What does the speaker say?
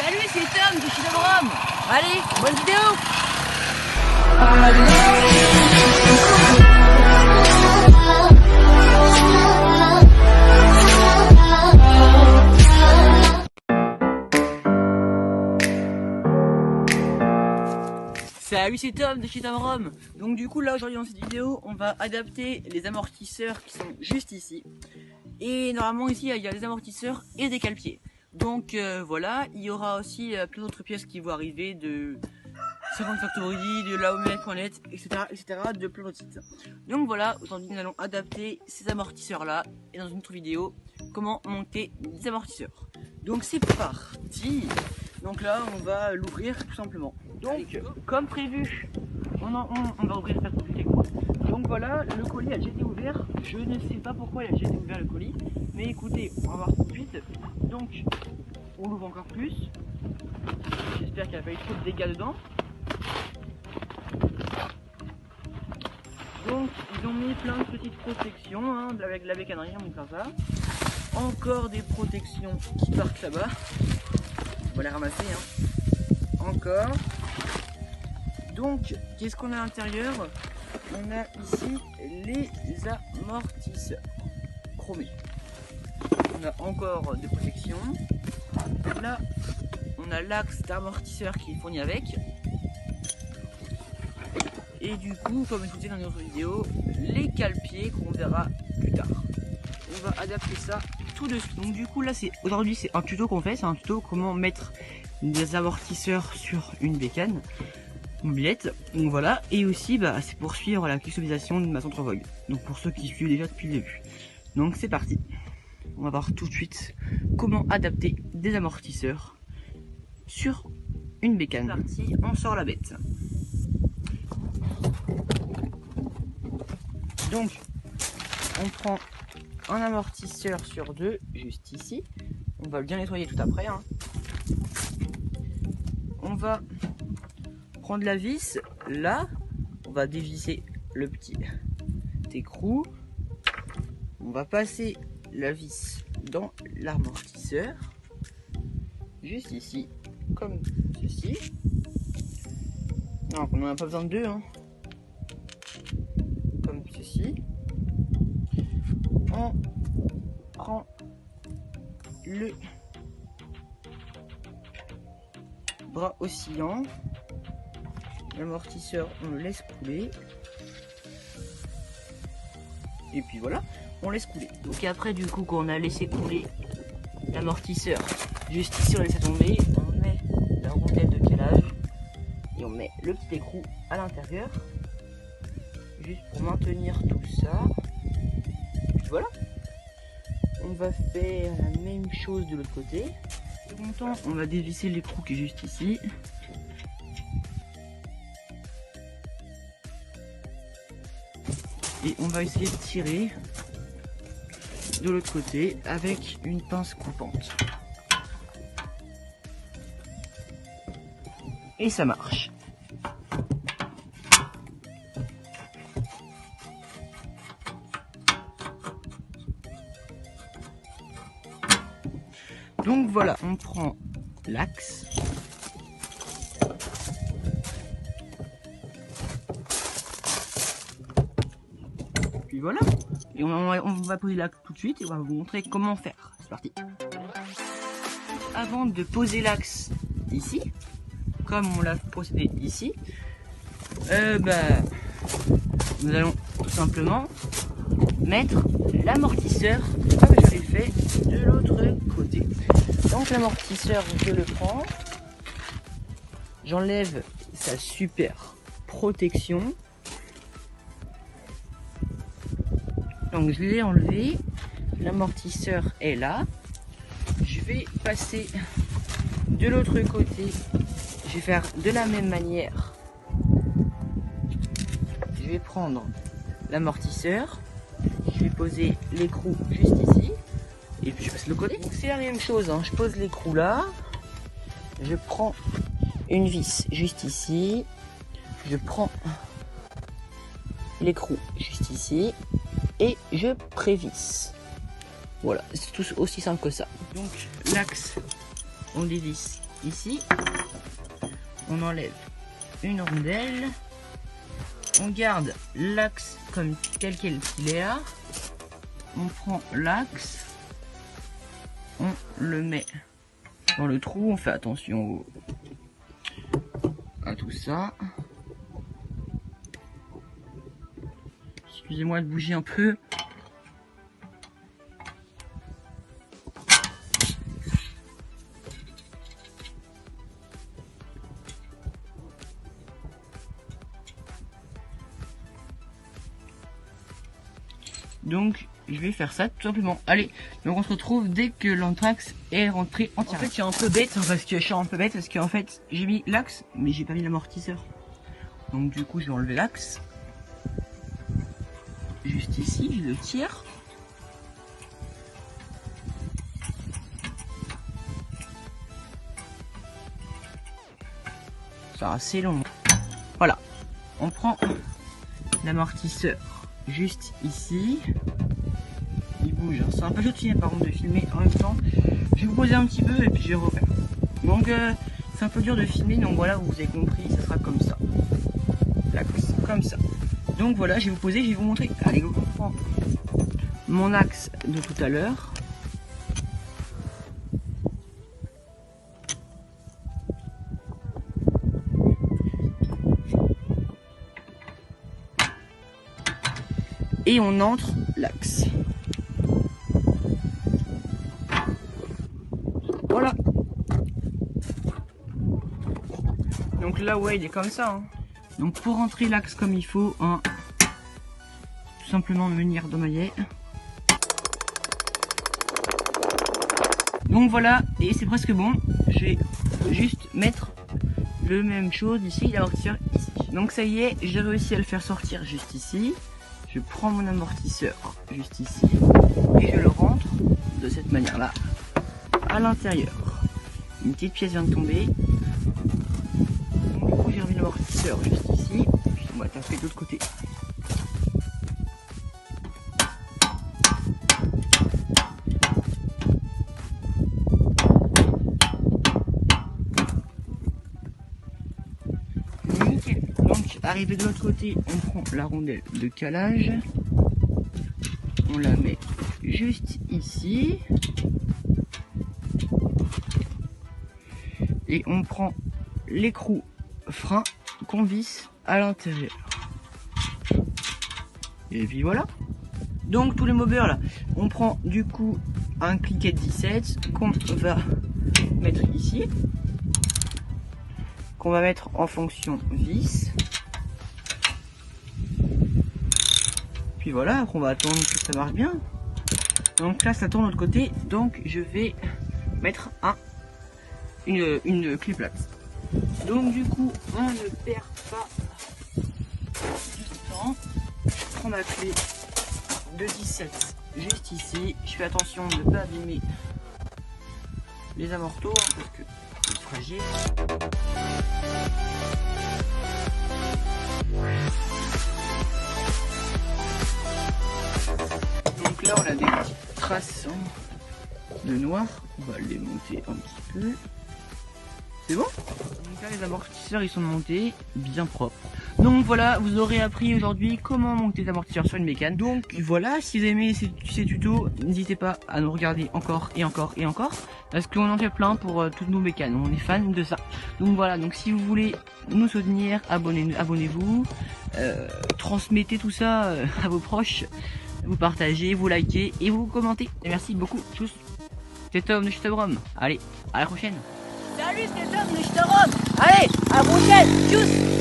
Salut, c'est Tom de chez Rome. Allez, bonne vidéo. Salut, c'est Tom de chez Rome. Donc du coup là aujourd'hui dans cette vidéo on va adapter les amortisseurs qui sont juste ici. Et normalement ici il y a des amortisseurs et des cale-pieds. Donc voilà, il y aura aussi plein d'autres pièces qui vont arriver de 50 Factory, de laomet.net, etc., de plein d'autres sites. Donc voilà, aujourd'hui nous allons adapter ces amortisseurs là et dans une autre vidéo comment monter des amortisseurs. Donc c'est parti. Donc là on va l'ouvrir tout simplement. Donc comme prévu, on va ouvrir ça pour plus quoi. Donc voilà, le colis a déjà été ouvert. Je ne sais pas pourquoi il a déjà été ouvert le colis, mais écoutez, on va voir tout de suite. Donc on l'ouvre encore plus. J'espère qu'il n'y a pas eu trop de dégâts dedans. Donc ils ont mis plein de petites protections hein, avec la bécannerie, on va faire ça. Encore des protections qui partent là-bas. On va les ramasser hein. Encore. Donc qu'est-ce qu'on a à l'intérieur? On a ici les amortisseurs chromés. On a encore des protections. Là on a l'axe d'amortisseur qui est fourni avec. Et du coup, comme je vous disais dans une autre vidéo, les cale-pieds qu'on verra plus tard. On va adapter ça tout de suite. Donc du coup là aujourd'hui c'est un tuto qu'on fait, c'est un tuto comment mettre des amortisseurs sur une bécane mobilette. Donc voilà, et aussi c'est pour suivre la customisation de ma centre Vogue. Donc pour ceux qui suivent déjà depuis le début. Donc c'est parti. On va voir tout de suite comment adapter des amortisseurs sur une bécane. C'est parti, on sort la bête. Donc on prend un amortisseur sur deux juste ici. On va bien nettoyer tout après hein. On va prendre la vis là, on va dévisser le petit écrou. On va passer la vis dans l'amortisseur juste ici comme ceci. Non, on n'en a pas besoin de deux hein. Comme ceci. On prend le bras oscillant, l'amortisseur on le laisse couler et puis voilà, on laisse couler. Donc après du coup quand on a laissé couler l'amortisseur juste ici, on laisse tomber, on met la rondelle de calage et on met le petit écrou à l'intérieur juste pour maintenir tout ça. Voilà, on va faire la même chose de l'autre côté. En même temps, on va dévisser l'écrou qui est juste ici. Et on va essayer de tirer de l'autre côté avec une pince coupante. Et ça marche. Donc voilà, on prend l'axe. Puis voilà. Et on va poser l'axe tout de suite et on va vous montrer comment faire. C'est parti. Avant de poser l'axe ici, comme on l'a procédé ici, nous allons tout simplement mettre l'amortisseur comme je l'ai fait de l'autre côté. Donc l'amortisseur, je le prends, j'enlève sa super protection. Donc je l'ai enlevé, l'amortisseur est là. Je vais passer de l'autre côté, je vais faire de la même manière. Je vais prendre l'amortisseur, je vais poser l'écrou juste ici. Et puis je passe le côté. C'est la même chose, hein. Je pose l'écrou là, je prends une vis juste ici, je prends l'écrou juste ici et je prévisse. Voilà, c'est tout aussi simple que ça. Donc l'axe, on dévisse ici. On enlève une rondelle. On garde l'axe comme tel quel qu'il est là. On prend l'axe. On le met dans le trou. On fait attention à tout ça. Excusez-moi de bouger un peu. Donc je vais faire ça tout simplement. Allez, donc on se retrouve dès que l'anthrax est rentré entièrement. En fait, je suis un peu bête parce que en fait, j'ai mis l'axe, mais j'ai pas mis l'amortisseur. Donc du coup, je vais enlever l'axe. Juste ici, je le tire. Ça assez long. Voilà. On prend l'amortisseur juste ici. Il bouge, hein. C'est un peu chaud de filmer par contre de filmer en même temps. Je vais vous poser un petit peu et puis je vais refaire. Donc c'est un peu dur de filmer, donc voilà, vous avez compris, ça sera comme ça. L'axe, comme ça. Donc voilà, je vais vous poser, je vais vous montrer. Allez, go, on prend mon axe de tout à l'heure. Et on entre l'axe. Voilà. Donc là, ouais, il est comme ça. Hein. Donc pour rentrer l'axe comme il faut, hein, tout simplement venir dans maillet. Donc voilà, et c'est presque bon. Je vais juste mettre le même chose ici, l'amortisseur ici. Donc ça y est, j'ai réussi à le faire sortir juste ici. Je prends mon amortisseur juste ici et je le rentre de cette manière-là à l'intérieur. Une petite pièce vient de tomber. Donc du coup j'ai remis l'amortisseur juste ici. Puis on va taper de l'autre côté. Nickel. Donc arrivé de l'autre côté, on prend la rondelle de calage. On la met juste ici. Et on prend l'écrou frein qu'on visse à l'intérieur. Et puis voilà. Donc tous les mobeurs là, on prend du coup un cliquet 17 qu'on va mettre ici. Qu'on va mettre en fonction vis. Puis voilà, après on va attendre que ça marche bien. Donc là ça tourne de l'autre côté, donc je vais mettre une clé plate. Donc du coup on ne perd pas du temps. Je prends ma clé de 17 juste ici. Je fais attention de ne pas abîmer les amortos hein, parce que c'est fragile. Donc là on a des petites traces de noir. On va les monter un petit peu. C'est bon? Donc là les amortisseurs ils sont montés bien propres. Donc voilà, vous aurez appris aujourd'hui comment monter des amortisseurs sur une bécane. Donc voilà, si vous aimez ces tutos, n'hésitez pas à nous regarder encore et encore et encore. Parce qu'on en fait plein pour toutes nos bécanes, on est fan de ça. Donc voilà, donc si vous voulez nous soutenir, abonnez-vous, transmettez tout ça à vos proches, vous partagez, vous likez et vous commentez. Et merci beaucoup tous. C'était Tom de chez Tom. Allez, à la prochaine. Salut, c'était Tom de chez Tom. Allez, à la prochaine. Tchuss.